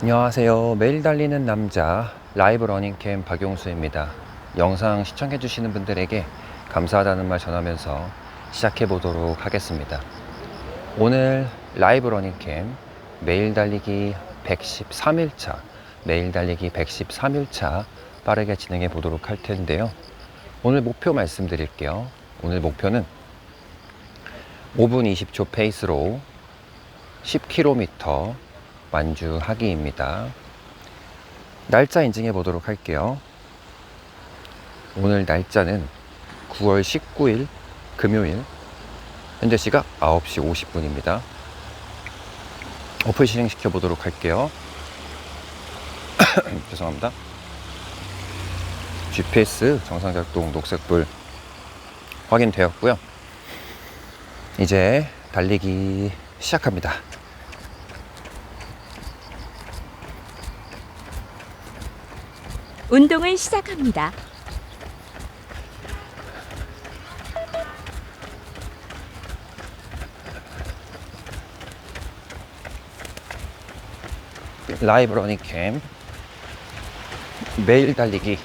안녕하세요. 매일 달리는 남자 라이브 러닝캠 박용수입니다. 영상 시청해주시는 분들에게 감사하다는 말 전하면서 시작해 보도록 하겠습니다. 오늘 라이브 러닝캠 매일 달리기 113일차 매일 달리기 113일차 빠르게 진행해 보도록 할 텐데요. 오늘 목표 말씀드릴게요. 오늘 목표는 5분 20초 페이스로 10km 완주하기입니다. 날짜 인증해 보도록 할게요. 오늘 날짜는 9월 19일 금요일, 현재 시각 9시 50분입니다. 어플 실행시켜 보도록 할게요. 죄송합니다. GPS 정상 작동 녹색불 확인되었고요. 이제 달리기 시작합니다. 운동을 시작합니다. 라이브 러닝캠 매일 달리기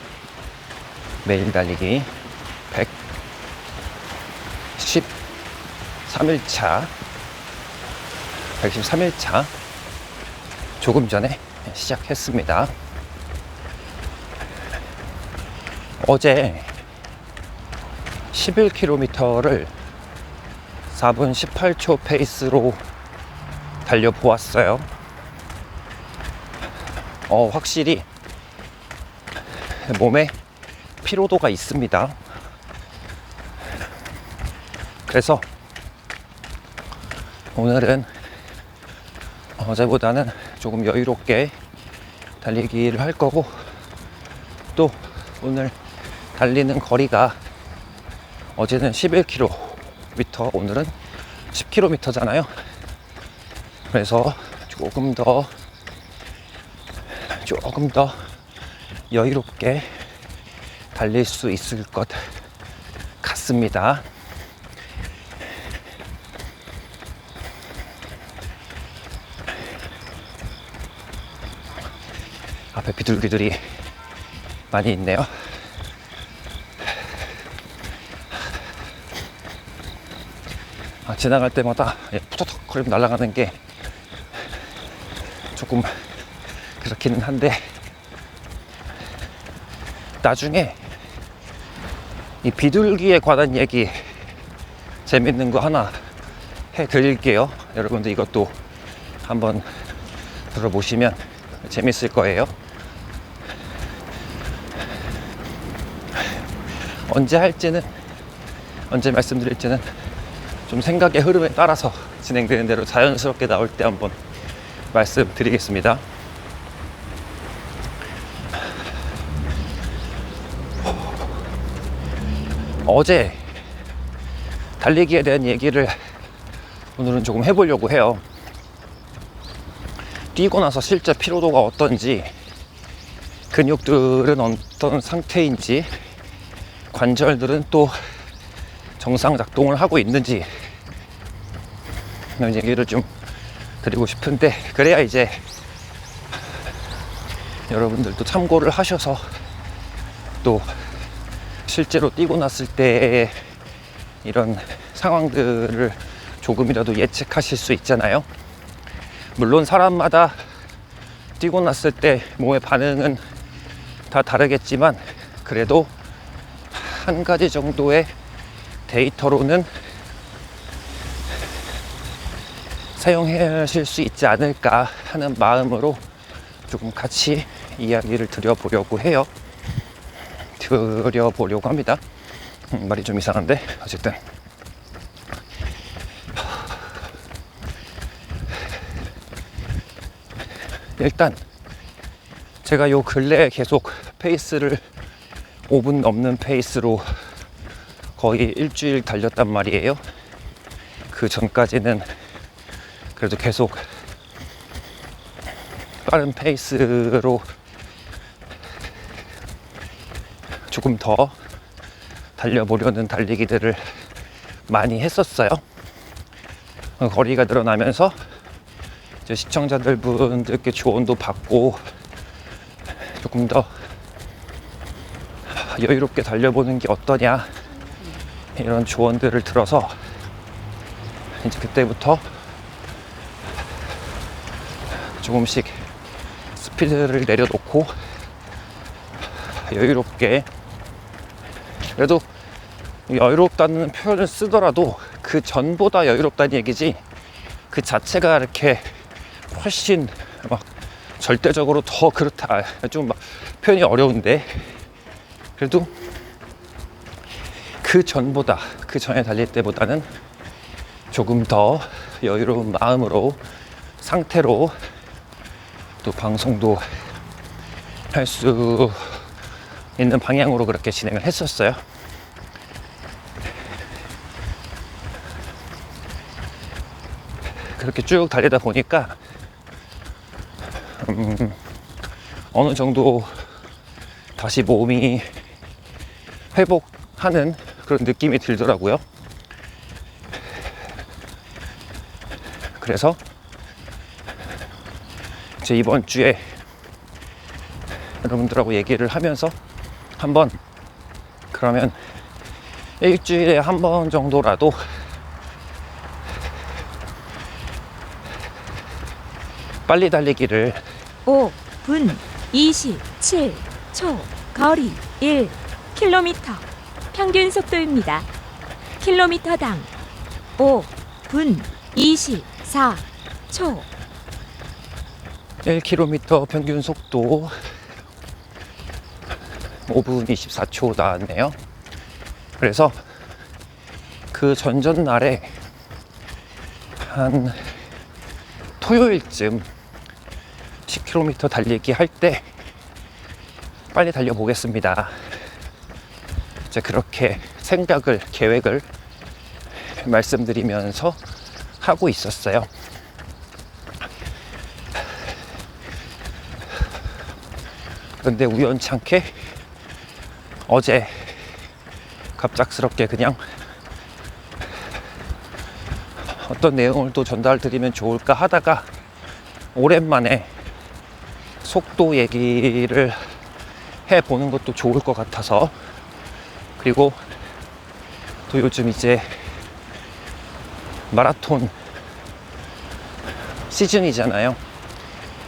113일차 조금 전에 시작했습니다. 어제 11km를 4분 18초 페이스로 달려보았어요. 확실히 몸에 피로도가 있습니다. 그래서 오늘은 어제보다는 조금 여유롭게 달리기를 할 거고, 또 오늘 달리는 거리가 어제는 11km, 오늘은 10km잖아요. 그래서 조금 더 여유롭게 달릴 수 있을 것 같습니다. 앞에 비둘기들이 많이 있네요. 지나갈 때마다 푸덕 거리면 날아가는 게 조금 그렇기는 한데, 나중에 이 비둘기에 관한 얘기 재밌는 거 하나 해드릴게요. 여러분들 이것도 한번 들어보시면 재밌을 거예요. 언제 말씀드릴지는 좀 생각의 흐름에 따라서 진행되는 대로 자연스럽게 나올 때 한번 말씀드리겠습니다. 어제 달리기에 대한 얘기를 오늘은 조금 해보려고 해요. 뛰고 나서 실제 피로도가 어떤지, 근육들은 어떤 상태인지, 관절들은 또 정상 작동을 하고 있는지, 이런 얘기를 좀 드리고 싶은데, 그래야 이제 여러분들도 참고를 하셔서 또 실제로 뛰고 났을 때 이런 상황들을 조금이라도 예측하실 수 있잖아요. 물론 사람마다 뛰고 났을 때 몸의 반응은 다 다르겠지만, 그래도 한 가지 정도의 데이터로는 사용하실 수 있지 않을까 하는 마음으로 조금 같이 이야기를 드려보려고 합니다. 말이 좀 이상한데 어쨌든 일단 제가 요 근래에 계속 페이스를 5분 넘는 페이스로 거의 일주일 달렸단 말이에요. 그 전까지는 그래도 계속 빠른 페이스로 조금 더 달려보려는 달리기들을 많이 했었어요. 거리가 늘어나면서 이제 시청자들 분들께 조언도 받고 조금 더 여유롭게 달려보는 게 어떠냐 이런 조언들을 들어서 이제 그때부터 조금씩 스피드를 내려놓고 여유롭게, 그래도 여유롭다는 표현을 쓰더라도 그 전보다 여유롭다는 얘기지 그 자체가 이렇게 훨씬 막 절대적으로 더 그렇다, 좀 막 표현이 어려운데, 그래도 그 전보다, 그 전에 달릴 때보다는 조금 더 여유로운 마음으로, 상태로 또 방송도 할 수 있는 방향으로 그렇게 진행을 했었어요. 그렇게 쭉 달리다 보니까 어느 정도 다시 몸이 회복하는 그런 느낌이 들더라고요. 그래서 이제 이번 주에 여러분들하고 얘기를 하면서 한번, 그러면 일주일에 한 번 정도라도 빨리 달리기를 5분 27초, 거리 1km, 평균 속도입니다. 킬로미터당 5분 24초. 1km 평균 속도 5분 24초 나왔네요. 그래서 그 전전날에 한 토요일쯤 10km 달리기 할 때 빨리 달려보겠습니다. 이제 그렇게 생각을, 계획을 말씀드리면서 하고 있었어요. 그런데 우연찮게 어제 갑작스럽게 그냥 어떤 내용을 또 전달드리면 좋을까 하다가 오랜만에 속도 얘기를 해보는 것도 좋을 것 같아서, 그리고 또 요즘 이제 마라톤 시즌이잖아요.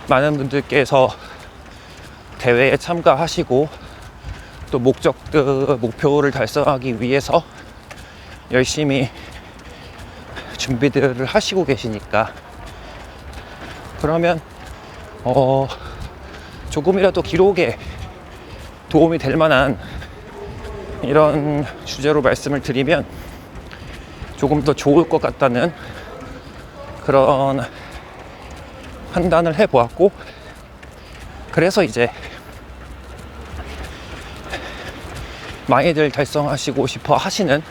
많은 분들께서 대회에 참가하시고 또 목표를 달성하기 위해서 열심히 준비들을 하시고 계시니까, 그러면 조금이라도 기록에 도움이 될 만한 이런 주제로 말씀을 드리면 조금 더 좋을 것 같다는 그런 판단을 해보았고, 그래서 이제 많이들 달성하시고 싶어 하시는,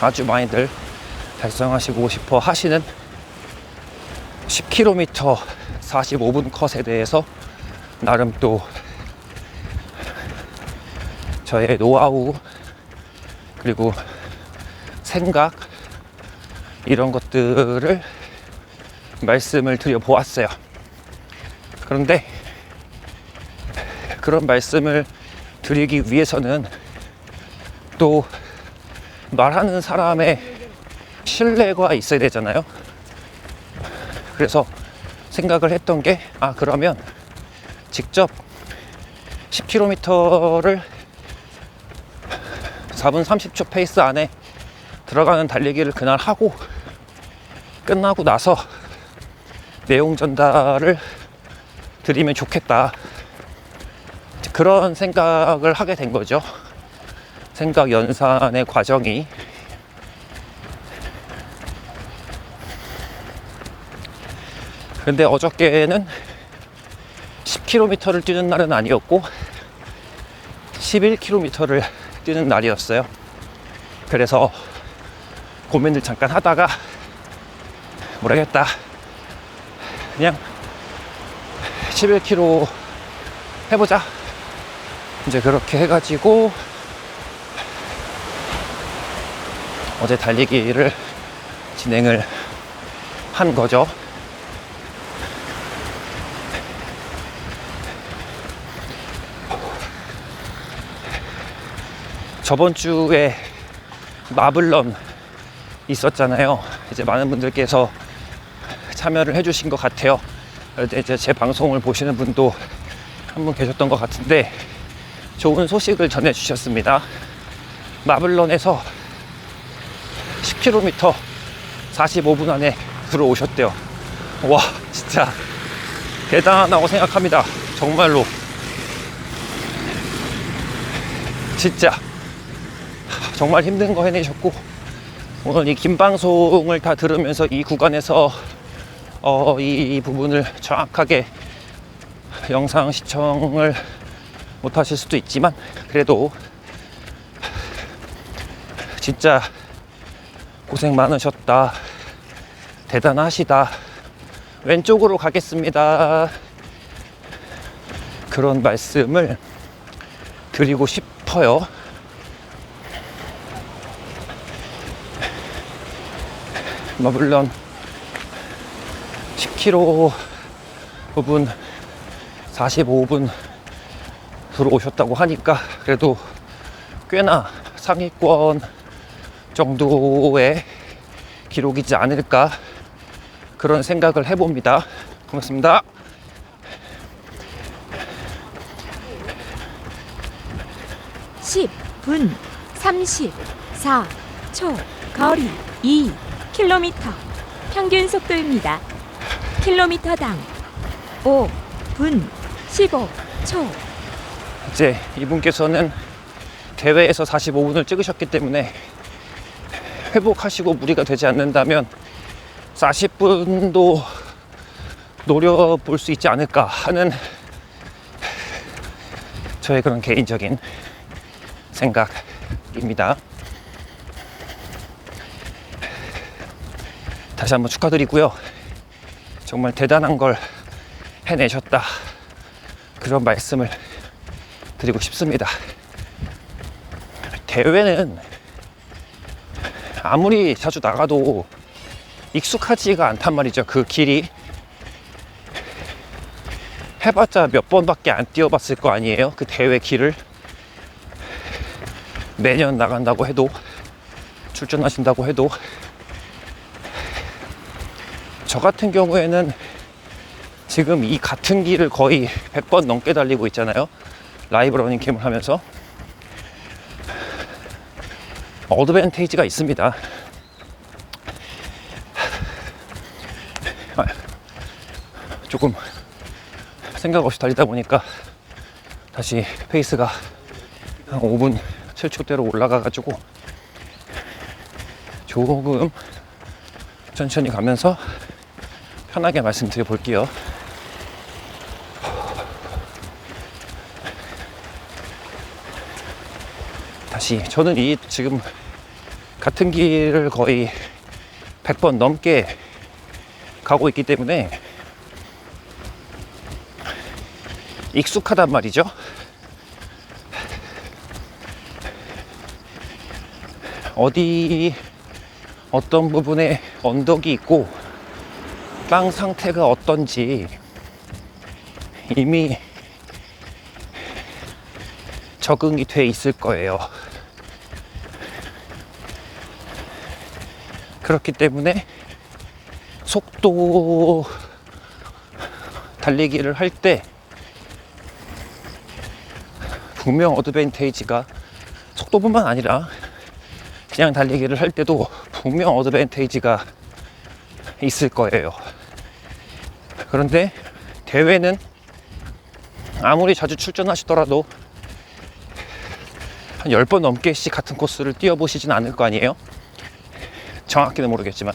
아주 많이들 달성하시고 싶어 하시는 10km 45분 컷에 대해서 나름 또 저의 노하우 그리고 생각 이런 것들을 말씀을 드려보았어요. 그런데 그런 말씀을 드리기 위해서는 또 말하는 사람의 신뢰가 있어야 되잖아요. 그래서 생각을 했던 게, 그러면 직접 10km를 4분 30초 페이스 안에 들어가는 달리기를 그날 하고 끝나고 나서 내용 전달을 드리면 좋겠다, 그런 생각을 하게 된 거죠. 생각 연산의 과정이. 근데 어저께는 10km를 뛰는 날은 아니었고 11km를 뛰는 날이었어요. 그래서 고민을 잠깐 하다가 모르겠다, 그냥 11km 해보자, 이제 그렇게 해가지고 어제 달리기를 진행을 거죠. 저번 주에 마블런 있었잖아요. 이제 많은 분들께서 참여를 해주신 것 같아요. 이제 제 방송을 보시는 분도 한 분 계셨던 것 같은데 좋은 소식을 전해주셨습니다. 마블런에서 10km 45분 안에 들어오셨대요. 와, 진짜 대단하다고 생각합니다. 정말로 진짜 정말 힘든 거 해내셨고, 오늘 이 긴 방송을 다 들으면서 이 구간에서 이 부분을 정확하게 영상 시청을 못 하실 수도 있지만, 그래도 진짜 고생 많으셨다, 대단하시다, 왼쪽으로 가겠습니다, 그런 말씀을 드리고 싶어요. 물론 10km 부분 45분 들어오셨다고 하니까 그래도 꽤나 상위권 정도의 기록이지 않을까, 그런 생각을 해봅니다. 고맙습니다. (10분 34초) 거리 2km 평균 속도입니다. 킬로미터당 5분 15초. 이제 이분께서는 대회에서 45분을 찍으셨기 때문에 회복하시고 무리가 되지 않는다면 40분도 노려볼 수 있지 않을까 하는 저의 그런 개인적인 생각입니다. 다시 한번 축하드리고요. 정말 대단한 걸 해내셨다, 그런 말씀을 드리고 싶습니다. 대회는 아무리 자주 나가도 익숙하지가 않단 말이죠. 그 길이 해봤자 몇 번밖에 안 뛰어봤을 거 아니에요. 그 대회 길을 매년 나간다고 해도, 출전하신다고 해도. 저 같은 경우에는 지금 이 같은 길을 거의 100번 넘게 달리고 있잖아요. 라이브 러닝캠을 하면서. 어드밴테이지가 있습니다. 조금 생각 없이 달리다 보니까 다시 페이스가 한 5분 7초대로 올라가가지고 조금 천천히 가면서 편하게 말씀드려 볼게요. 다시, 저는 이 지금 같은 길을 거의 100번 넘게 가고 있기 때문에 익숙하단 말이죠. 어떤 부분에 언덕이 있고 땅 상태가 어떤지 이미 적응이 돼 있을 거예요. 그렇기 때문에 속도 달리기를 할 때 분명 어드밴테이지가, 속도뿐만 아니라 그냥 달리기를 할 때도 분명 어드밴테이지가 있을 거예요. 그런데 대회는 아무리 자주 출전하시더라도 한 10번 넘게씩 같은 코스를 뛰어보시진 않을 거 아니에요. 정확히는 모르겠지만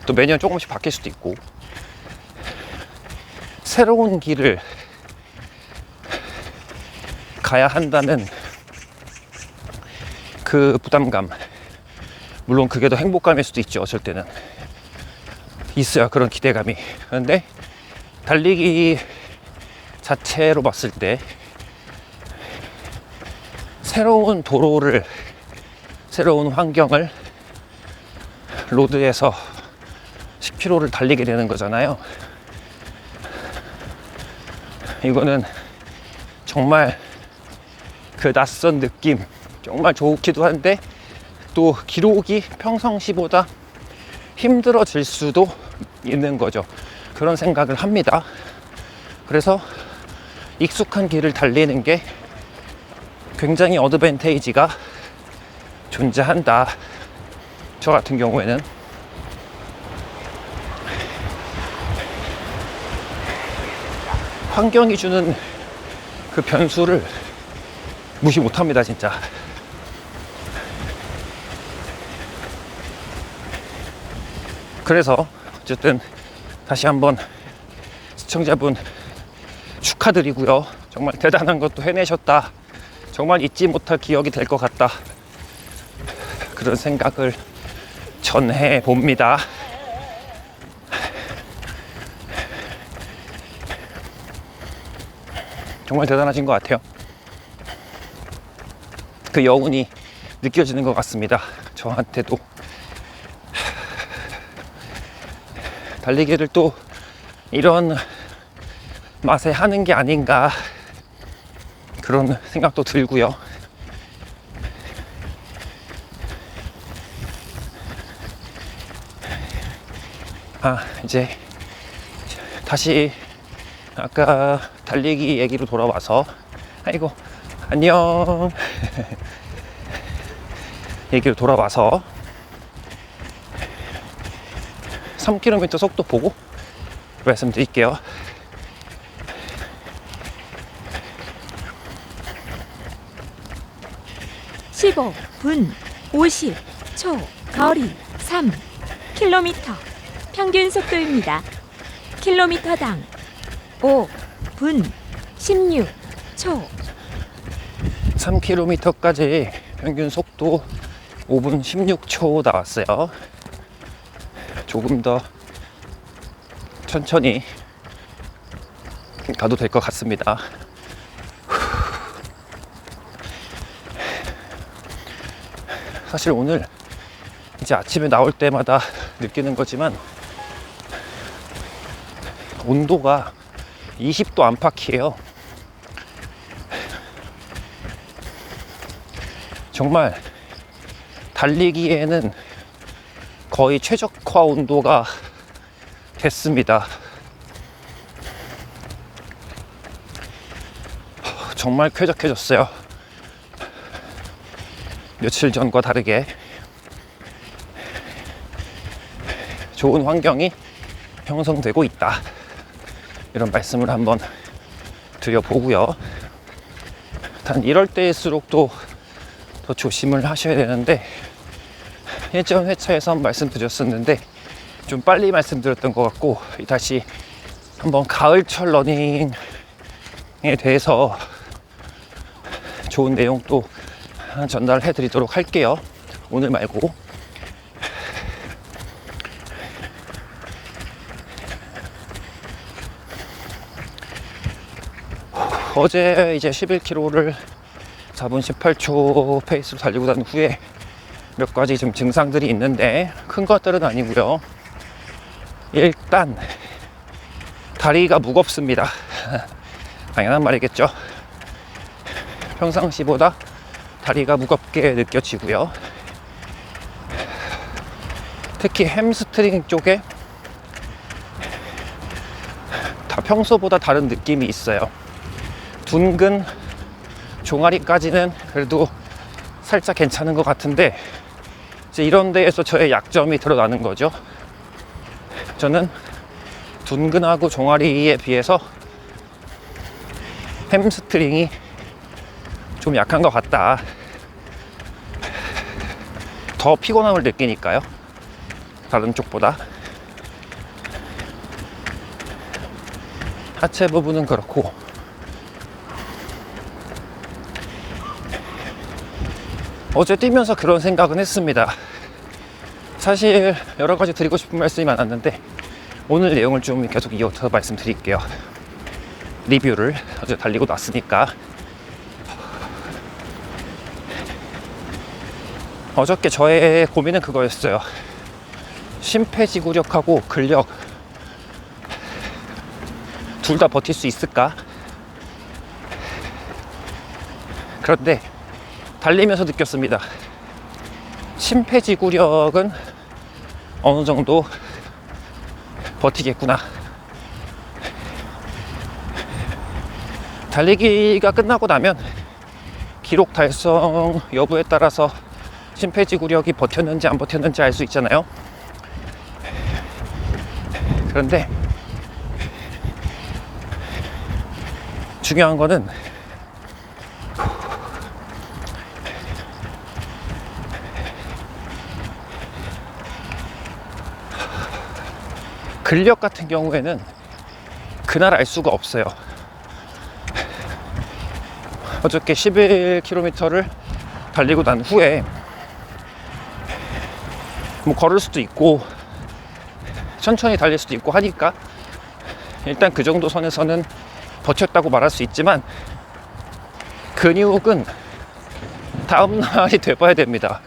또 매년 조금씩 바뀔 수도 있고, 새로운 길을 가야 한다는 그 부담감, 물론 그게 더 행복감일 수도 있죠. 어쩔 때는 있어요, 그런 기대감이. 그런데 달리기 자체로 봤을 때 새로운 도로를, 새로운 환경을 로드에서 10km를 달리게 되는 거잖아요. 이거는 정말 그 낯선 느낌 정말 좋기도 한데 또 기록이 평상시보다 힘들어질 수도 있는 거죠. 그런 생각을 합니다. 그래서 익숙한 길을 달리는 게 굉장히 어드밴테이지가 존재한다. 저 같은 경우에는 환경이 주는 그 변수를 무시 못합니다, 진짜. 그래서 어쨌든 다시 한번 시청자분 축하드리고요. 정말 대단한 것도 해내셨다. 정말 잊지 못할 기억이 될 것 같다. 그런 생각을 전해 봅니다. 정말 대단하신 것 같아요. 그 여운이 느껴지는 것 같습니다. 저한테도. 달리기를 또 이런 맛에 하는 게 아닌가 그런 생각도 들고요. 이제 다시 아까 달리기 얘기로 돌아와서 아이고 안녕 얘기로 돌아와서 3km 속도 보고 말씀드릴게요. (15분 50초) 거리 3km 평균 속도입니다. 킬로미터당 5분 16초. 3km까지 평균 속도 5분 16초 나왔어요. 조금 더 천천히 가도 될 것 같습니다. 사실 오늘 이제 아침에 나올 때마다 느끼는 거지만 온도가 20도 안팎이에요. 정말 달리기에는 거의 최적화 온도가 됐습니다. 정말 쾌적해졌어요. 며칠 전과 다르게 좋은 환경이 형성되고 있다. 이런 말씀을 한번 드려보고요. 단 이럴 때일수록 또 더 조심을 하셔야 되는데 예전 회차에서 한번 말씀드렸었는데 좀 빨리 말씀드렸던 것 같고 다시 한번 가을철 러닝에 대해서 좋은 내용 또 전달해 드리도록 할게요. 오늘 말고. 어제 이제 11km를 4분 18초 페이스로 달리고 난 후에 몇 가지 좀 증상들이 있는데 큰 것들은 아니고요. 일단 다리가 무겁습니다. 당연한 말이겠죠. 평상시보다 다리가 무겁게 느껴지고요. 특히 햄스트링 쪽에 다 평소보다 다른 느낌이 있어요. 둔근 종아리까지는 그래도 살짝 괜찮은 것 같은데 이제 이런 데에서 저의 약점이 드러나는 거죠. 저는 둔근하고 종아리에 비해서 햄스트링이 좀 약한 것 같다. 더 피곤함을 느끼니까요. 다른 쪽보다. 하체 부분은 그렇고 어제 뛰면서 그런 생각은 했습니다. 사실 여러 가지 드리고 싶은 말씀이 많았는데 오늘 내용을 좀 계속 이어서 말씀드릴게요. 리뷰를 어제 달리고 났으니까. 어저께 저의 고민은 그거였어요. 심폐지구력하고 근력 둘 다 버틸 수 있을까? 그런데 달리면서 느꼈습니다. 심폐지구력은 어느 정도 버티겠구나. 달리기가 끝나고 나면 기록 달성 여부에 따라서 심폐지구력이 버텼는지 안 버텼는지 알 수 있잖아요. 그런데 중요한 거는 근력 같은 경우에는 그날 알 수가 없어요. 어저께 11km를 달리고 난 후에 뭐 걸을 수도 있고 천천히 달릴 수도 있고 하니까 일단 그 정도 선에서는 버텼다고 말할 수 있지만 근육은 다음날이 돼봐야 됩니다.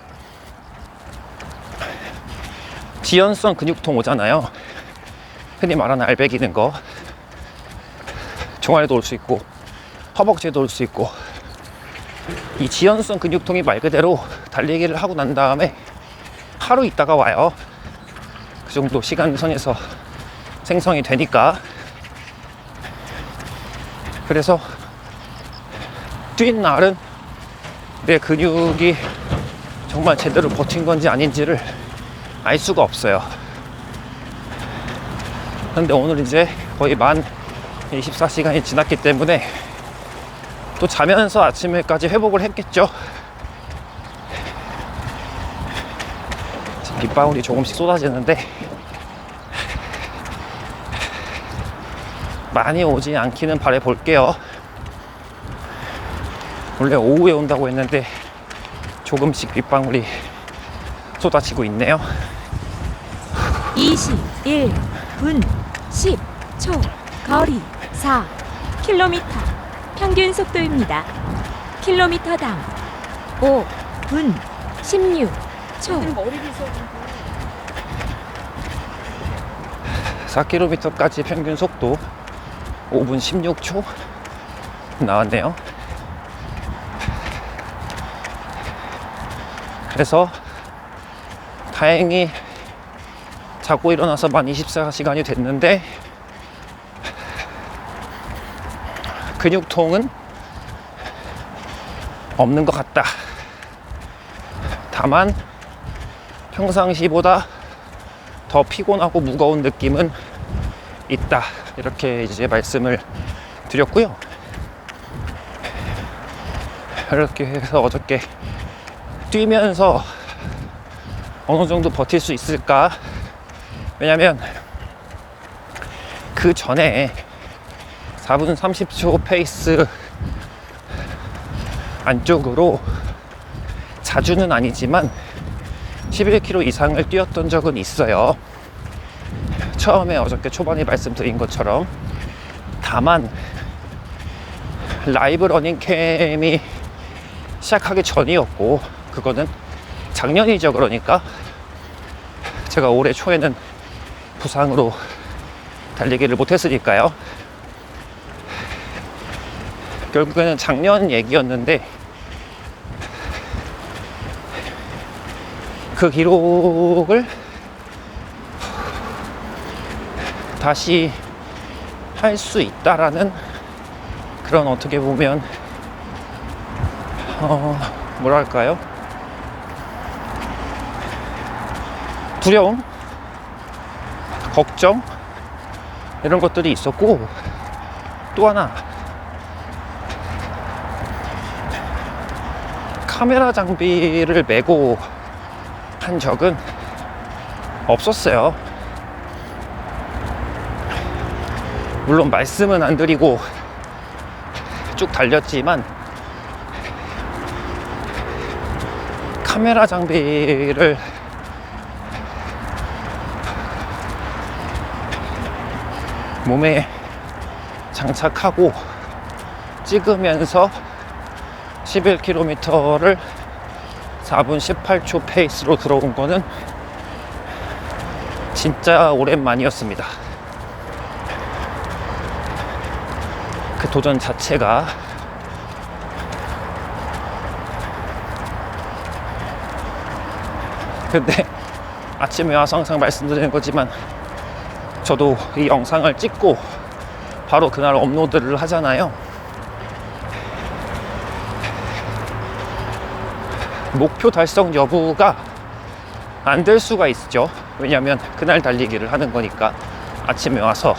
지연성 근육통 오잖아요. 흔히 말하는 알배기는 거, 종아리도 올 수 있고 허벅지에도 올 수 있고, 이 지연성 근육통이 말 그대로 달리기를 하고 난 다음에 하루 있다가 와요. 그 정도 시간선에서 생성이 되니까. 그래서 뛴 날은 내 근육이 정말 제대로 버틴 건지 아닌지를 알 수가 없어요. 근데 오늘 이제 거의 만 24시간이 지났기 때문에 또 자면서 아침에까지 회복을 했겠죠. 빗방울이 조금씩 쏟아지는데 많이 오지 않기는 바라볼게요. 원래 오후에 온다고 했는데 조금씩 빗방울이 쏟아지고 있네요. 21분 10초 거리 4km 평균 속도입니다. 킬로미터당 5분 16초 4km까지 평균 속도 5분 16초 나왔네요. 그래서 다행히 자고 일어나서 만 24시간이 됐는데 근육통은 없는 것 같다. 다만 평상시보다 더 피곤하고 무거운 느낌은 있다. 이렇게 이제 말씀을 드렸고요. 이렇게 해서 어저께 뛰면서 어느 정도 버틸 수 있을까? 왜냐면 그 전에 4분 30초 페이스 안쪽으로 자주는 아니지만 11km 이상을 뛰었던 적은 있어요. 처음에 어저께 초반에 말씀드린 것처럼. 다만 라이브 러닝 캠이 시작하기 전이었고, 그거는 작년이죠. 그러니까 제가 올해 초에는 부상으로 달리기를 못했으니까요. 결국에는 작년 얘기였는데 그 기록을 다시 할 수 있다라는 그런, 어떻게 보면 뭐랄까요, 두려움, 걱정, 이런 것들이 있었고, 또 하나 카메라 장비를 메고 한 적은 없었어요. 물론 말씀은 안 드리고 쭉 달렸지만 카메라 장비를 몸에 장착하고 찍으면서 11km를 4분 18초 페이스로 들어온 거는 진짜 오랜만이었습니다. 그 도전 자체가 근데 아침에 와서 항상 말씀드리는 거지만 저도 이 영상을 찍고 바로 그날 업로드를 하잖아요. 목표 달성 여부가 안 될 수가 있죠. 왜냐면 그날 달리기를 하는 거니까. 아침에 와서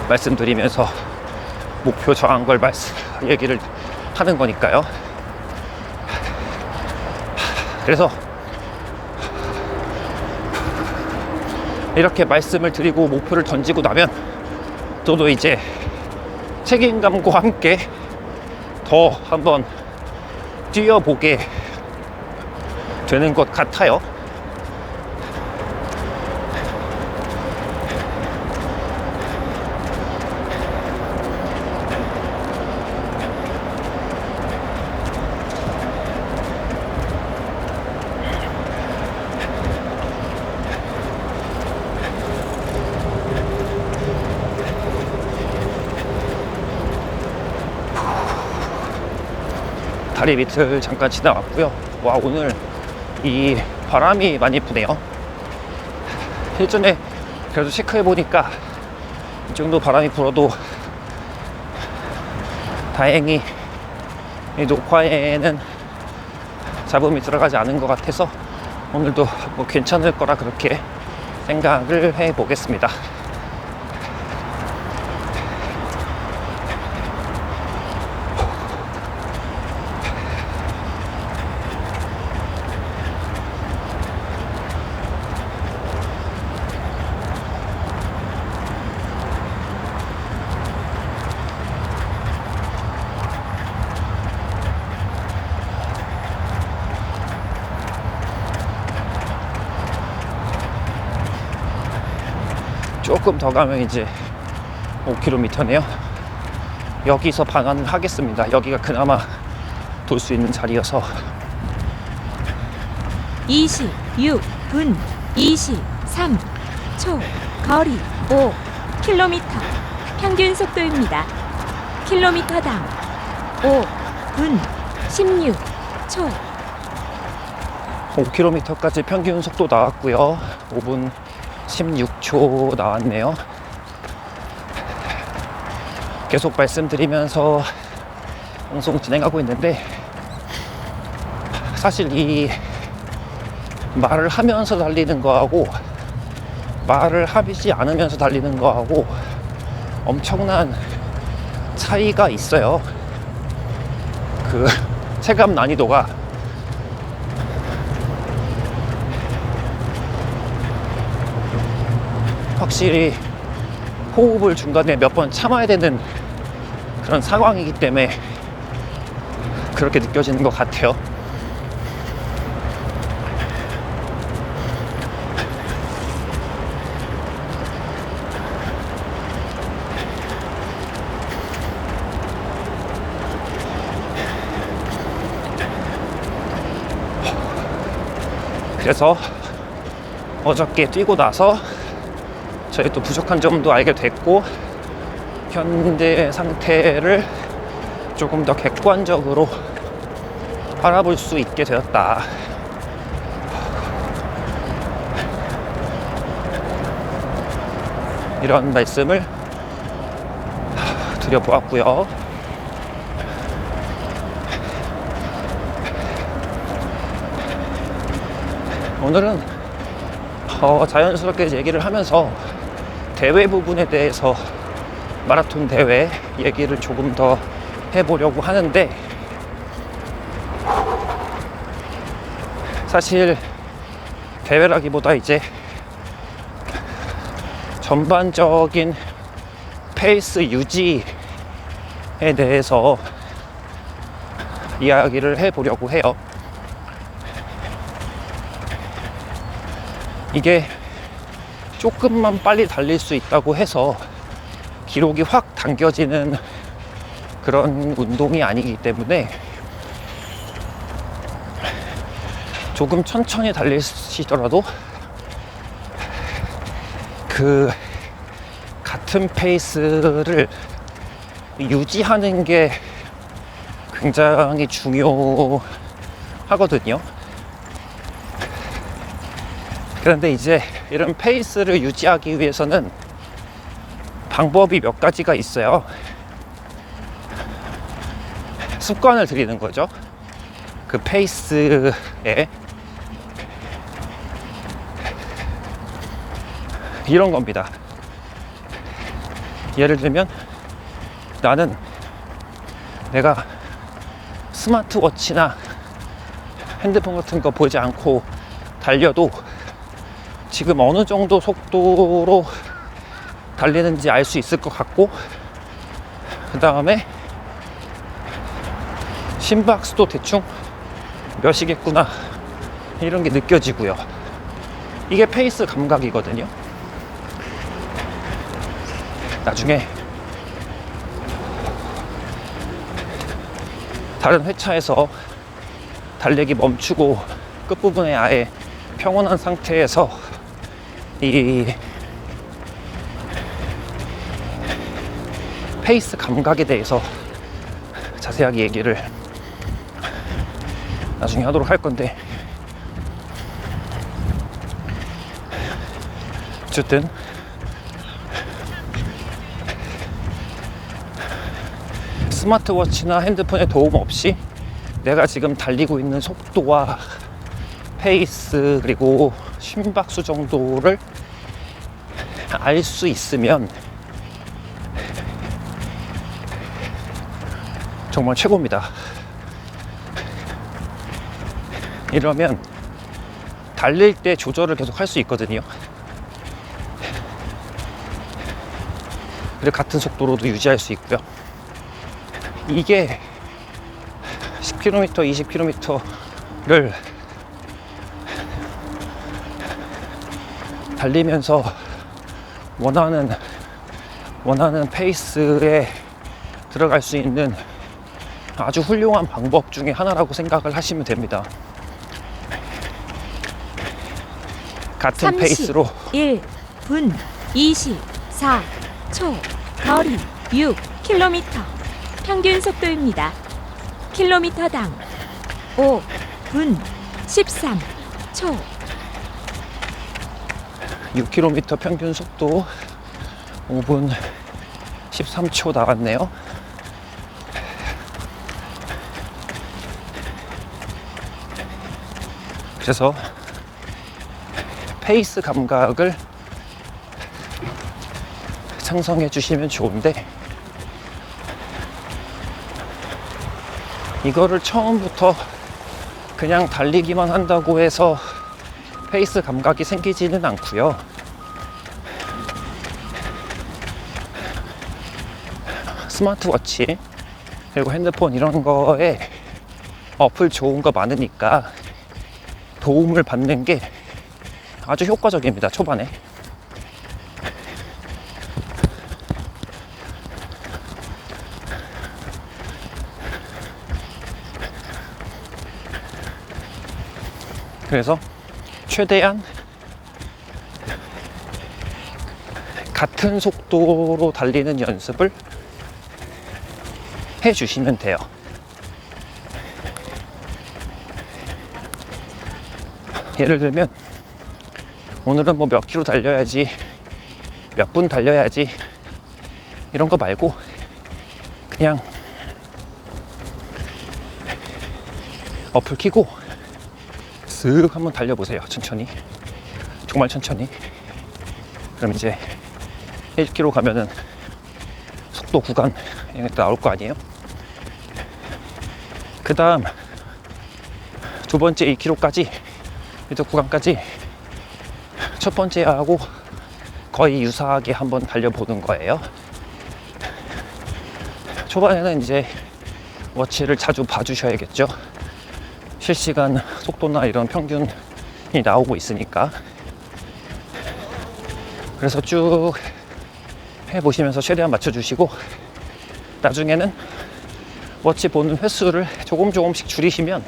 말씀드리면서 목표 정한 걸 얘기를 하는 거니까요. 그래서 이렇게 말씀을 드리고 목표를 던지고 나면 저도 이제 책임감과 함께 더 한번 뛰어보게 되는 것 같아요. 다리 밑을 잠깐 지나왔고요. 와, 오늘 이 바람이 많이 부네요. 예전에 그래도 체크해보니까 이 정도 바람이 불어도 다행히 이 녹화에는 잡음이 들어가지 않은 것 같아서 오늘도 뭐 괜찮을 거라 그렇게 생각을 해보겠습니다. 조금 더 가면 이제 5km네요. 여기서 방안을 하겠습니다. 여기가 그나마 돌 수 있는 자리여서. 26분 23초 거리 5km 평균 속도입니다. 킬로미터당 5분 16초 5km까지 평균 속도 나왔고요. 5분 16초 나왔네요. 계속 말씀드리면서 방송 진행하고 있는데 사실 이 말을 하면서 달리는 거하고 말을 하지 않으면서 달리는 거하고 엄청난 차이가 있어요. 그 체감 난이도가 확실히 호흡을 중간에 몇 번 참아야 되는 그런 상황이기 때문에 그렇게 느껴지는 것 같아요. 그래서 어저께 뛰고 나서 저희 또 부족한 점도 알게 됐고 현재 상태를 조금 더 객관적으로 바라볼 수 있게 되었다. 이런 말씀을 드려보았고요. 오늘은 자연스럽게 얘기를 하면서 대회 부분에 대해서 마라톤 대회 얘기를 조금 더 해보려고 하는데 사실 대회라기보다 이제 전반적인 페이스 유지에 대해서 이야기를 해보려고 해요. 이게 조금만 빨리 달릴 수 있다고 해서 기록이 확 당겨지는 그런 운동이 아니기 때문에 조금 천천히 달리시더라도 그 같은 페이스를 유지하는 게 굉장히 중요하거든요. 그런데 이제 이런 페이스를 유지하기 위해서는 방법이 몇 가지가 있어요. 습관을 들이는 거죠. 그 페이스에. 이런 겁니다. 예를 들면 나는 내가 스마트워치나 핸드폰 같은 거 보지 않고 달려도 지금 어느 정도 속도로 달리는지 알 수 있을 것 같고, 그 다음에 심박수도 대충 몇이겠구나 이런 게 느껴지고요. 이게 페이스 감각이거든요. 나중에 다른 회차에서 달리기 멈추고 끝부분에 아예 평온한 상태에서 이 페이스 감각에 대해서 자세하게 얘기를 나중에 하도록 할 건데, 어쨌든 스마트워치나 핸드폰의 도움 없이 내가 지금 달리고 있는 속도와 페이스 그리고 심박수 정도를 알 수 있으면 정말 최고입니다. 이러면 달릴 때 조절을 계속 할 수 있거든요. 그리고 같은 속도로도 유지할 수 있고요. 이게 10km, 20km를 달리면서 원하는 페이스에 들어갈 수 있는 아주 훌륭한 방법 중에 하나라고 생각을 하시면 됩니다. 같은 페이스로 1분 24초, 거리 6km, 평균 속도입니다. 킬로미터당 5분 13초. 6km 평균 속도 5분 13초 나왔네요. 그래서 페이스 감각을 형성해 주시면 좋은데, 이거를 처음부터 그냥 달리기만 한다고 해서 페이스 감각이 생기지는 않고요. 스마트워치 그리고 핸드폰 이런 거에 어플 좋은 거 많으니까 도움을 받는 게 아주 효과적입니다, 초반에. 그래서 최대한 같은 속도로 달리는 연습을 해 주시면 돼요. 예를 들면 오늘은 뭐 몇 킬로 달려야지, 몇 분 달려야지 이런 거 말고 그냥 어플 켜고 쓱 한번 달려보세요. 천천히, 정말 천천히. 그럼 이제 1km 가면은 속도 구간 이런 게 나올 거 아니에요. 그 다음 두 번째 2km까지, 이 구간까지 첫 번째하고 거의 유사하게 한번 달려보는 거예요. 초반에는 이제 워치를 자주 봐주셔야겠죠. 실시간 속도나 이런 평균이 나오고 있으니까. 그래서 쭉 해보시면서 최대한 맞춰주시고, 나중에는 워치 보는 횟수를 조금씩 줄이시면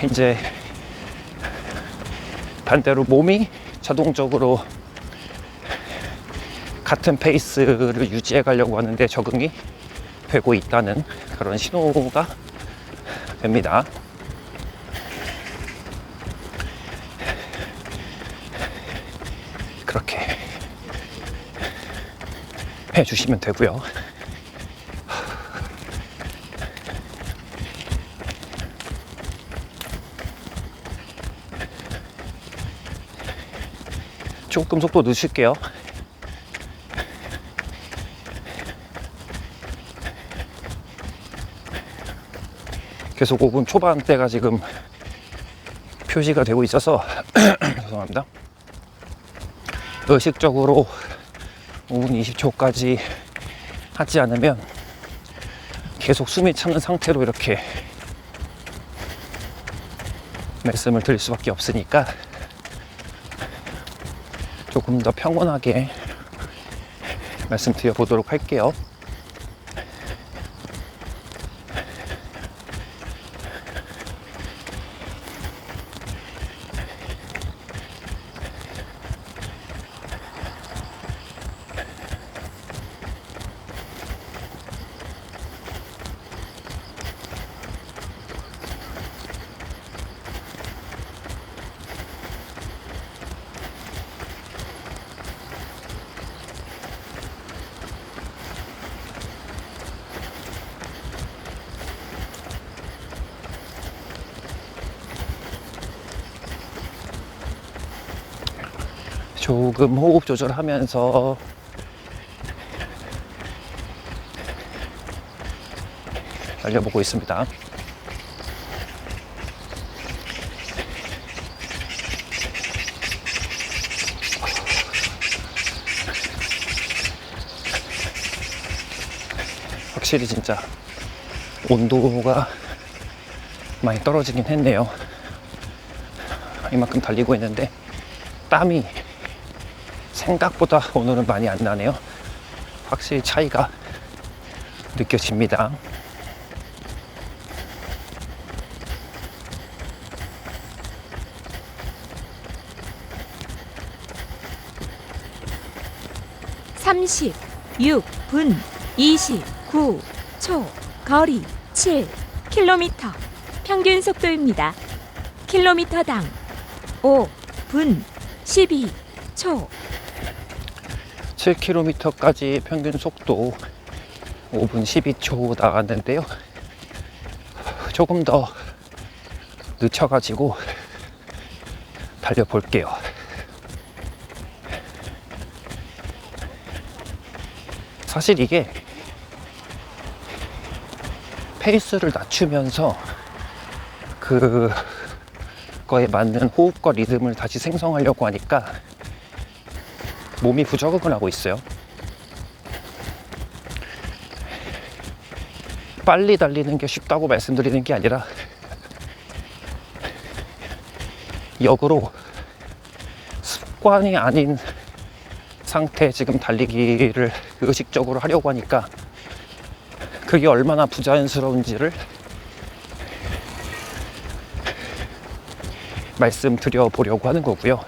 이제 반대로 몸이 자동적으로 같은 페이스를 유지해 가려고 하는데 적응이 되고 있다는 그런 신호가 됩니다. 그렇게 해주시면 되고요. 조금 속도 늦출게요. 계속 5분 초반대가 지금 표시가 되고 있어서 죄송합니다. 의식적으로 5분 20초까지 하지 않으면 계속 숨이 차는 상태로 이렇게 말씀을 드릴 수밖에 없으니까 조금 더 평온하게 말씀드려 보도록 할게요. 조금 호흡 조절하면서 달려보고 있습니다. 확실히 진짜 온도가 많이 떨어지긴 했네요. 이만큼 달리고 있는데 땀이 생각보다 오늘은 많이 안 나네요. 확실히 차이가 느껴집니다. (30) 6분 29초 거리 7km 평균 속도입니다. 킬로미터당 5분 12초 7km까지 평균 속도 5분 12초 나갔는데요. 조금 더 늦춰가지고 달려볼게요. 사실 이게 페이스를 낮추면서 그거에 맞는 호흡과 리듬을 다시 생성하려고 하니까 몸이 부적응을 하고 있어요. 빨리 달리는 게 쉽다고 말씀드리는 게 아니라 역으로 습관이 아닌 상태 지금 달리기를 의식적으로 하려고 하니까 그게 얼마나 부자연스러운지를 말씀드려 보려고 하는 거고요.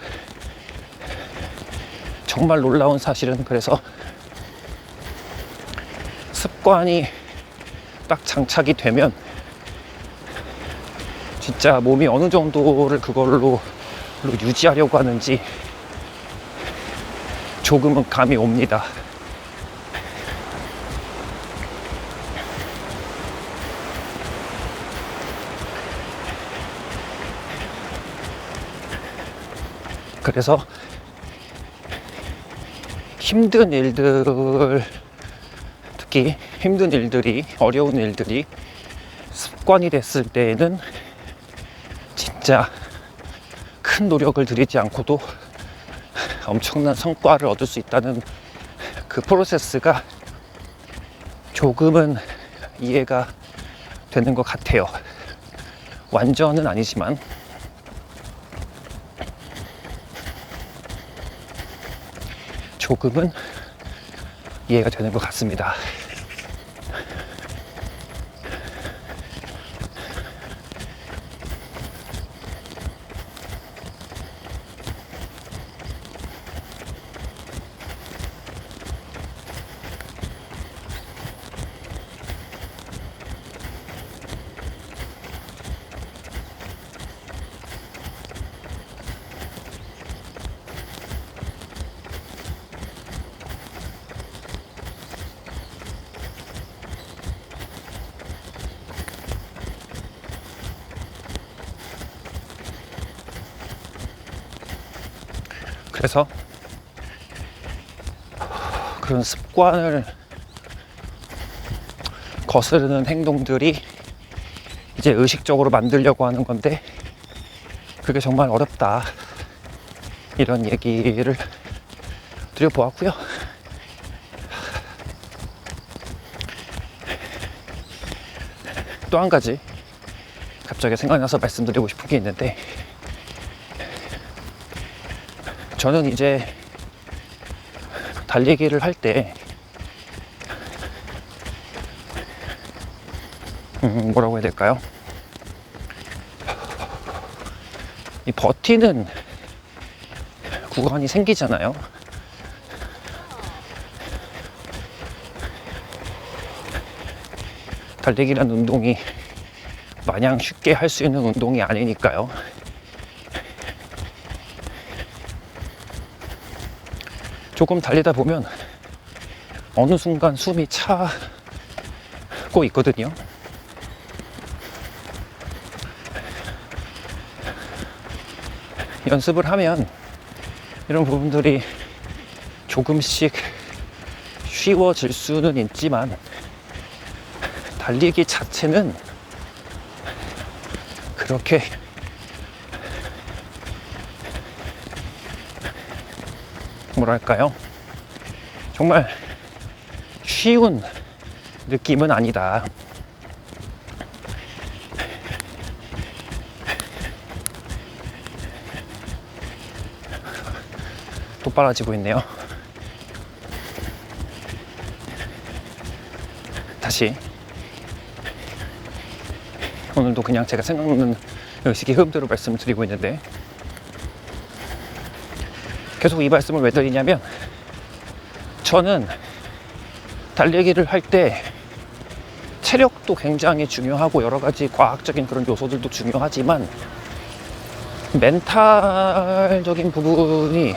정말 놀라운 사실은 그래서 습관이 딱 장착이 되면 진짜 몸이 어느 정도를 그걸로 유지하려고 하는지 조금은 감이 옵니다. 그래서 힘든 일들, 특히 힘든 일들이, 어려운 일들이 습관이 됐을 때에는 진짜 큰 노력을 들이지 않고도 엄청난 성과를 얻을 수 있다는 그 프로세스가 조금은 이해가 되는 것 같아요. 완전은 아니지만 조금은 이해가 되는 것 같습니다. 그래서 그런 습관을 거스르는 행동들이 이제 의식적으로 만들려고 하는 건데 그게 정말 어렵다, 이런 얘기를 드려보았고요. 또 한 가지 갑자기 생각나서 말씀드리고 싶은 게 있는데, 저는 이제 달리기를 할 때 뭐라고 해야 될까요? 이 버티는 구간이 생기잖아요. 달리기라는 운동이 마냥 쉽게 할 수 있는 운동이 아니니까요. 조금 달리다 보면 어느 순간 숨이 차고 있거든요. 연습을 하면 이런 부분들이 조금씩 쉬워질 수는 있지만 달리기 자체는 그렇게 뭐랄까요, 정말 쉬운 느낌은 아니다. 또 빨라지고 있네요. 다시 오늘도 그냥 제가 생각나는 의식의 흐름대로 말씀을 드리고 있는데, 계속 이 말씀을 왜 드리냐면, 저는 달리기를 할 때 체력도 굉장히 중요하고 여러 가지 과학적인 그런 요소들도 중요하지만 멘탈적인 부분이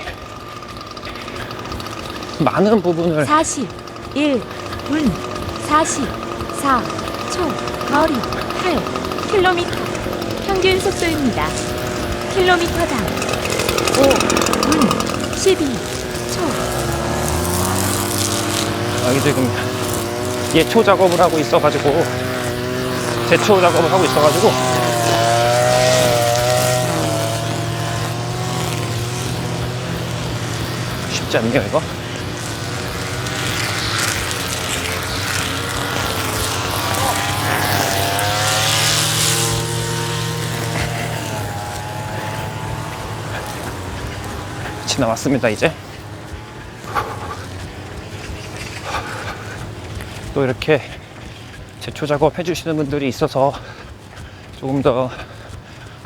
많은 부분을 41분 44초, 거리 8km, 평균 속도입니다. 킬로미터당 5분 12초. 여기 지금 예초 작업을 하고 있어가지고, 제초 작업을 하고 있어가지고 쉽지 않네요 이거. 지나왔습니다. 이제 또 이렇게 제초 작업 해주시는 분들이 있어서 조금 더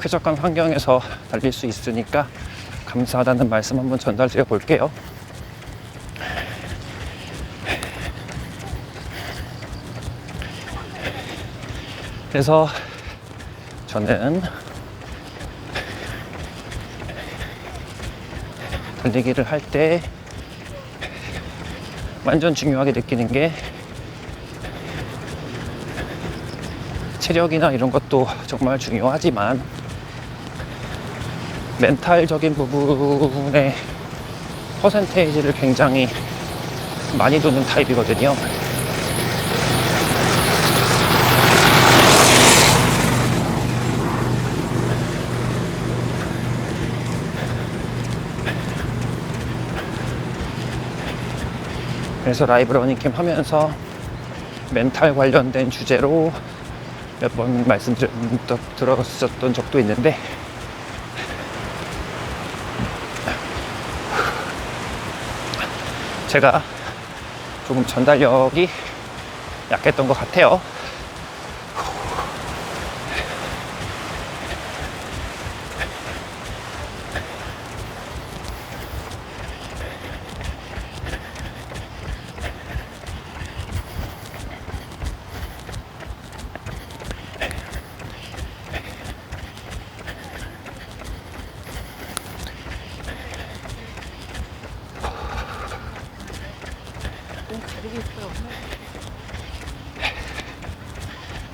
쾌적한 환경에서 달릴 수 있으니까 감사하다는 말씀 한번 전달드려 볼게요. 그래서 저는 달리기를 할 때 완전 중요하게 느끼는 게, 체력이나 이런 것도 정말 중요하지만 멘탈적인 부분의 퍼센테이지를 굉장히 많이 두는 타입이거든요. 그래서 라이브 러닝캠 하면서 멘탈 관련된 주제로 몇 번 들었었던 적도 있는데, 제가 조금 전달력이 약했던 것 같아요.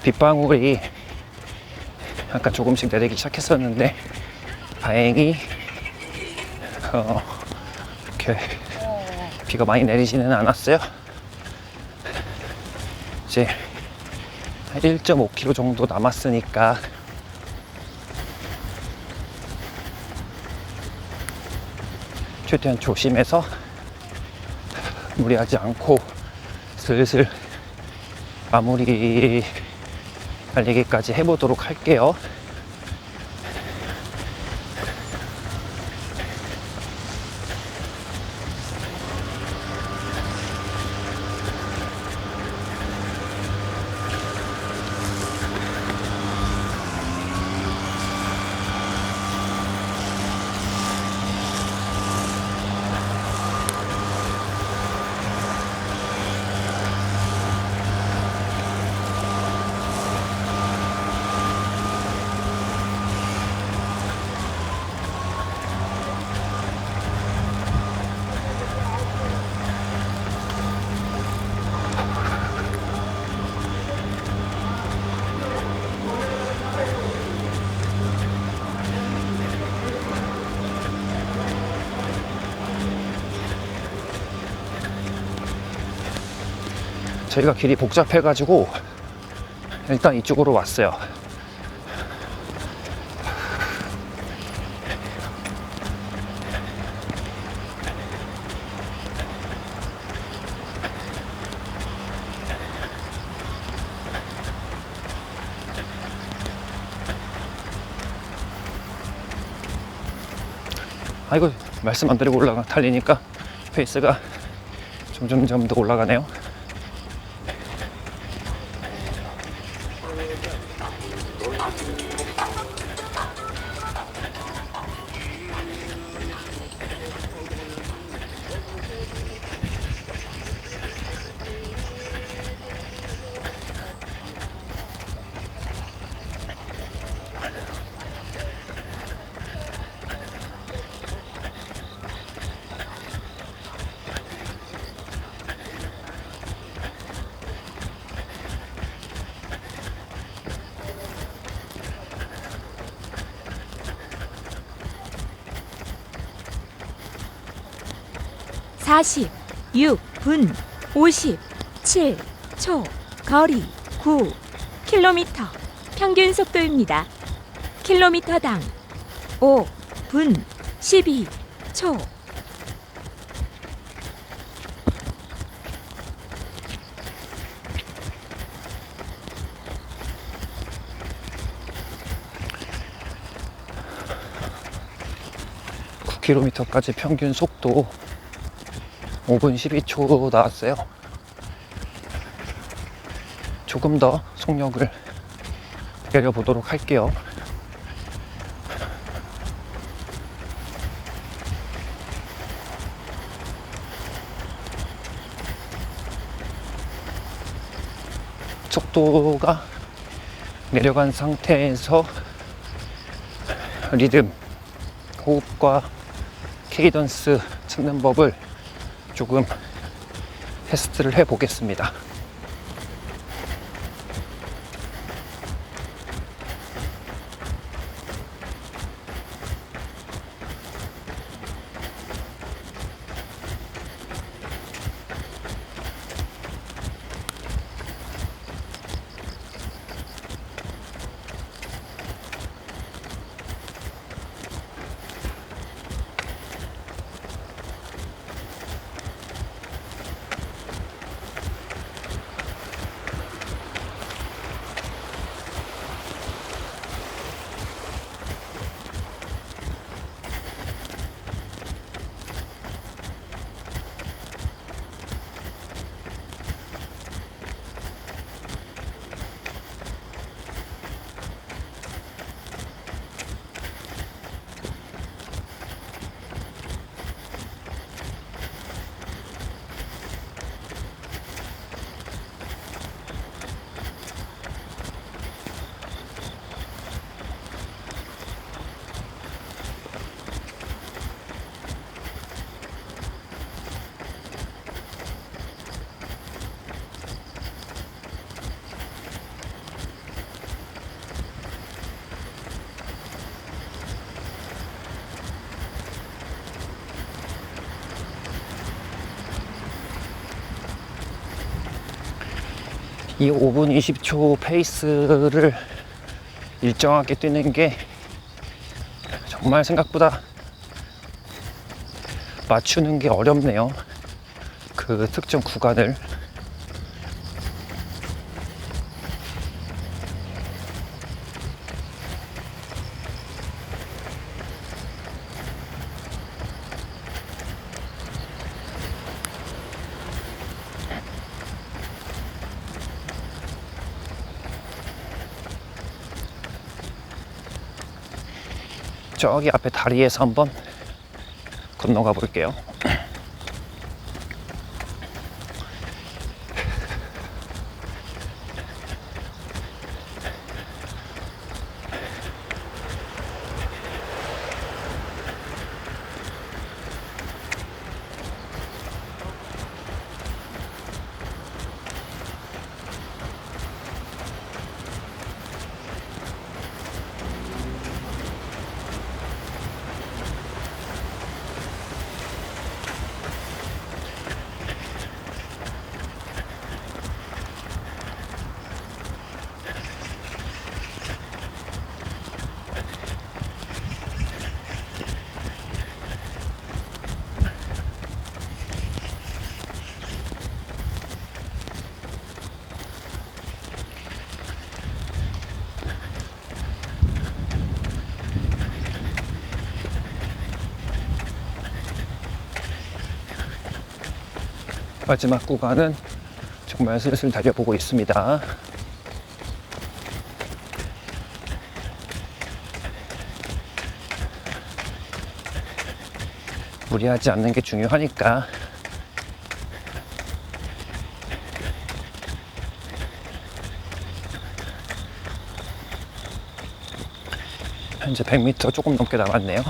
빗방울이 아까 조금씩 내리기 시작했었는데, 다행히 그렇게 비가 많이 내리지는 않았어요. 이제 1.5km 정도 남았으니까 최대한 조심해서 무리하지 않고 슬슬 마무리 달리기까지 해보도록 할게요. 저희가 길이 복잡해가지고 일단 이쪽으로 왔어요. 아이고, 말씀 안 드리고 달리니까 페이스가 점점 더 올라가네요. 사십 6분 57초 거리 9km 평균 속도입니다. 킬로미터당 5분 12초. km까지 평균 속도 5분 12초 나왔어요. 조금 더 속력을 내려보도록 할게요. 속도가 내려간 상태에서 리듬, 호흡과 케이던스 찾는 법을 조금 테스트를 해 보겠습니다. 이 5분 20초 페이스를 일정하게 뛰는 게 정말 생각보다 맞추는 게 어렵네요. 그 특정 구간을. 저기 앞에 다리에서 한번 건너가 볼게요. 마지막 구간은 정말 슬슬 달려보고 있습니다. 무리하지 않는 게 중요하니까. 현재 100m 조금 넘게 남았네요.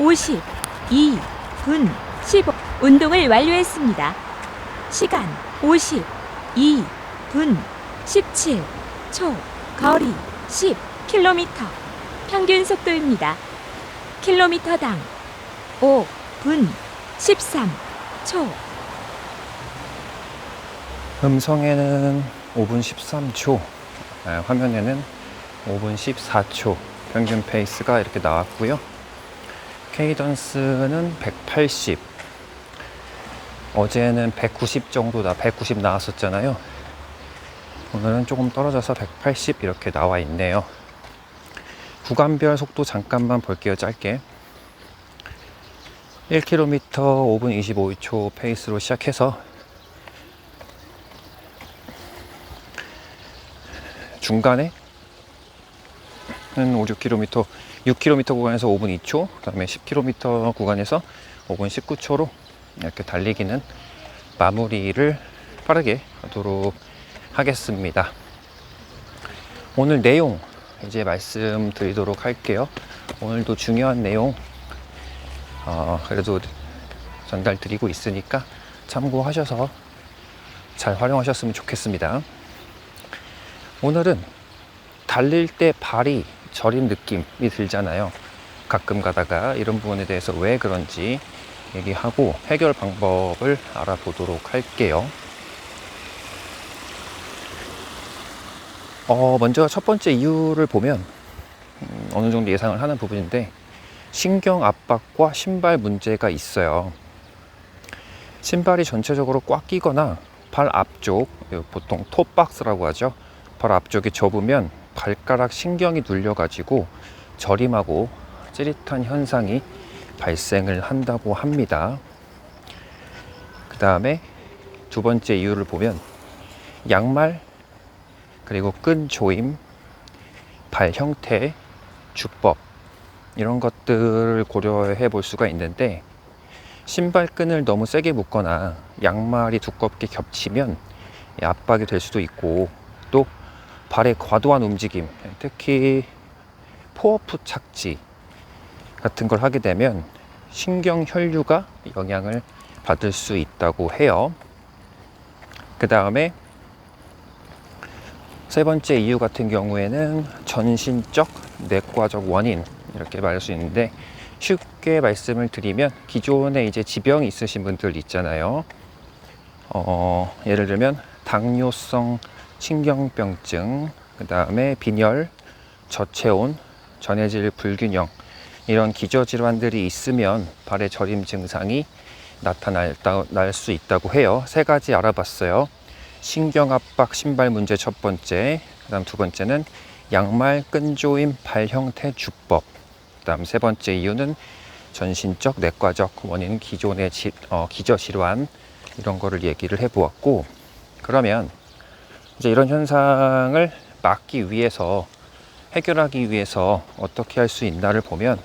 (50) 2분 15 운동을 완료했습니다. 시간 52분 17초. 거리 10km. 평균 속도입니다. 킬로미터당 5분 13초. 음성에는 5분 13초, 화면에는 5분 14초 평균 페이스가 이렇게 나왔고요. 케이던스는 180, 어제는 190 정도다, 190 나왔었잖아요. 오늘은 조금 떨어져서 180 이렇게 나와 있네요. 구간별 속도 잠깐만 볼게요. 짧게. 1km 5분 25초 페이스로 시작해서 중간에 5, 6km, 6km 구간에서 5분 2초, 그 다음에 10km 구간에서 5분 19초로 이렇게 달리기는 마무리를 빠르게 하도록 하겠습니다. 오늘 내용 이제 말씀드리도록 할게요. 오늘도 중요한 내용 그래도 전달드리고 있으니까 참고하셔서 잘 활용하셨으면 좋겠습니다. 오늘은 달릴 때 발이 저린 느낌이 들잖아요. 가끔 가다가 이런 부분에 대해서 왜 그런지 얘기하고 해결 방법을 알아보도록 할게요. 먼저 첫 번째 이유를 보면 어느 정도 예상을 하는 부분인데, 신경 압박과 신발 문제가 있어요. 신발이 전체적으로 꽉 끼거나 발 앞쪽, 보통 톱박스라고 하죠, 발 앞쪽이 접으면 발가락 신경이 눌려 가지고 저림하고 찌릿한 현상이 발생을 한다고 합니다. 그 다음에 두 번째 이유를 보면 양말, 그리고 끈 조임, 발 형태, 주법, 이런 것들을 고려해 볼 수가 있는데, 신발끈을 너무 세게 묶거나 양말이 두껍게 겹치면 압박이 될 수도 있고, 또 발의 과도한 움직임, 특히 포어풋 착지 같은 걸 하게 되면 신경 혈류가 영향을 받을 수 있다고 해요. 그 다음에 세 번째 이유 같은 경우에는 전신적 내과적 원인, 이렇게 말할 수 있는데, 쉽게 말씀을 드리면 기존에 이제 지병이 있으신 분들 있잖아요. 예를 들면 당뇨성 신경병증, 그 다음에 빈혈, 저체온, 전해질 불균형, 이런 기저질환들이 있으면 발의 저림 증상이 나타날 수 있다고 해요. 세 가지 알아봤어요. 신경압박 신발 문제 첫 번째, 그 다음 두 번째는 양말 끈조임 발 형태 주법, 그 다음 세 번째 이유는 전신적 내과적 원인, 기존의 기저질환, 이런 거를 얘기를 해보았고, 그러면 이제 이런 현상을 막기 위해서, 해결하기 위해서 어떻게 할 수 있나를 보면,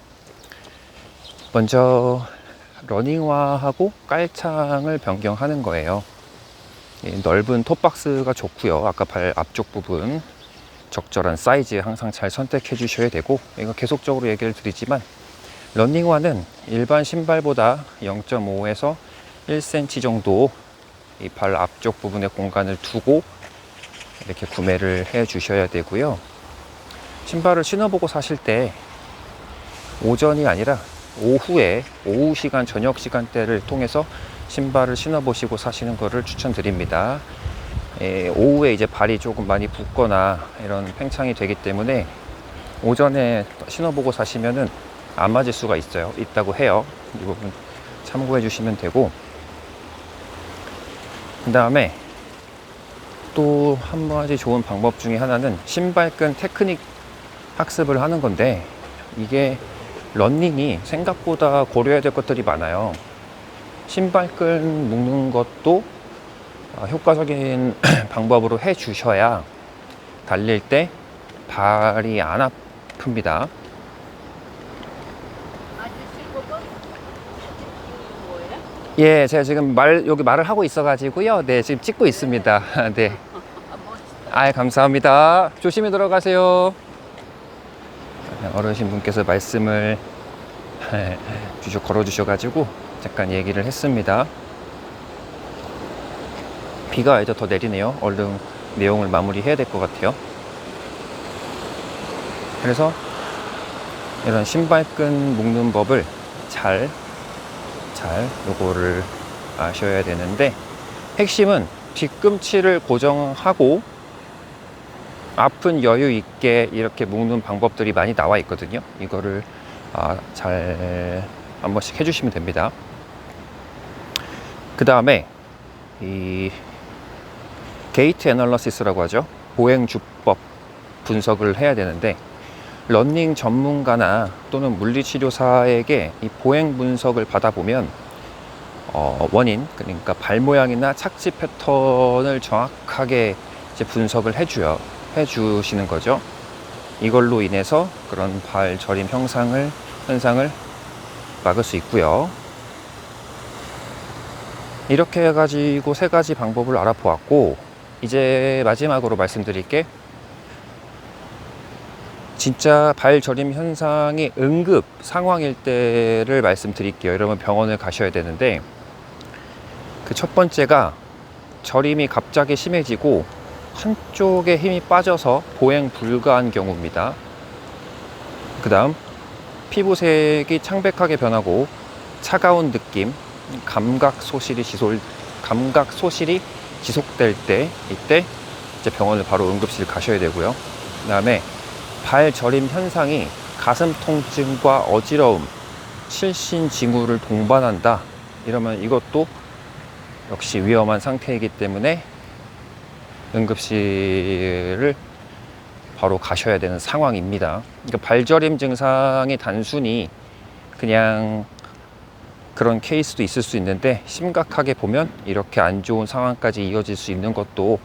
먼저 러닝화하고 깔창을 변경하는 거예요. 넓은 톱박스가 좋고요. 아까 발 앞쪽 부분 적절한 사이즈 항상 잘 선택해 주셔야 되고, 이거 계속적으로 얘기를 드리지만 러닝화는 일반 신발보다 0.5에서 1cm 정도 이 발 앞쪽 부분에 공간을 두고 이렇게 구매를 해 주셔야 되고요. 신발을 신어보고 사실 때 오전이 아니라 오후 시간, 저녁 시간대를 통해서 신발을 신어보시고 사시는 것을 추천드립니다. 오후에 이제 발이 조금 많이 붓거나 이런 팽창이 되기 때문에 오전에 신어보고 사시면은 안 맞을 수가 있다고 해요. 이 부분 참고해 주시면 되고, 그 다음에 또 한 가지 좋은 방법 중에 하나는 신발끈 테크닉 학습을 하는 건데, 이게 러닝이 생각보다 고려해야 될 것들이 많아요. 신발끈 묶는 것도 효과적인 방법으로 해 주셔야 달릴 때 발이 안 아픕니다. 예, 제가 지금 여기 말을 하고 있어가지고요. 네, 지금 찍고 있습니다. 네. 아, 감사합니다. 조심히 들어가세요. 어르신 분께서 말씀을 걸어주셔가지고 잠깐 얘기를 했습니다. 비가 이제 더 내리네요. 얼른 내용을 마무리해야 될 것 같아요. 그래서 이런 신발끈 묶는 법을 잘 요거를 아셔야 되는데, 핵심은 뒤꿈치를 고정하고 앞은 여유 있게 이렇게 묶는 방법들이 많이 나와 있거든요. 이거를 잘 한 번씩 해주시면 됩니다. 그 다음에 이 게이트 애널리시스라고 하죠. 보행 주법 분석을 해야 되는데, 러닝 전문가나 또는 물리치료사에게 이 보행 분석을 받아보면 원인, 그러니까 발 모양이나 착지 패턴을 정확하게 이제 분석을 해주시는 거죠. 이걸로 인해서 그런 발 저림 현상을 막을 수 있고요. 이렇게 해가지고 세 가지 방법을 알아보았고, 이제 마지막으로 말씀드릴게, 진짜 발 저림 현상이 응급 상황일 때를 말씀드릴게요. 여러분 병원을 가셔야 되는데, 그 첫 번째가 저림이 갑자기 심해지고 한쪽에 힘이 빠져서 보행 불가한 경우입니다. 그 다음 피부색이 창백하게 변하고 차가운 느낌, 감각 소실이 지속될 때, 이때 이제 병원을 바로 응급실 가셔야 되고요. 그 다음에 발 저림 현상이 가슴 통증과 어지러움, 실신 징후를 동반한다, 이러면 이것도 역시 위험한 상태이기 때문에 응급실을 바로 가셔야 되는 상황입니다. 그러니까 발저림 증상이 단순히 그냥 그런 케이스도 있을 수 있는데, 심각하게 보면 이렇게 안 좋은 상황까지 이어질 수 있는 것도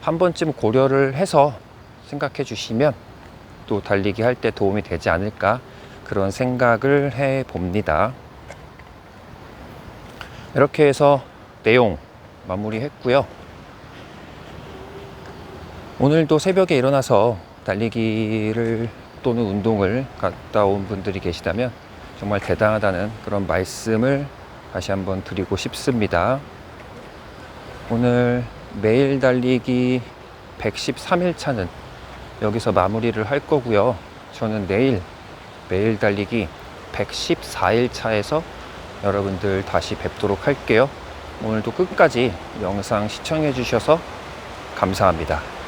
한 번쯤 고려를 해서 생각해 주시면 또 달리기 할 때 도움이 되지 않을까, 그런 생각을 해 봅니다. 이렇게 해서 내용 마무리했고요. 오늘도 새벽에 일어나서 달리기를 또는 운동을 갔다 온 분들이 계시다면 정말 대단하다는 그런 말씀을 다시 한번 드리고 싶습니다. 오늘 매일 달리기 113일 차는 여기서 마무리를 할 거고요. 저는 내일 매일 달리기 114일 차에서 여러분들 다시 뵙도록 할게요. 오늘도 끝까지 영상 시청해 주셔서 감사합니다.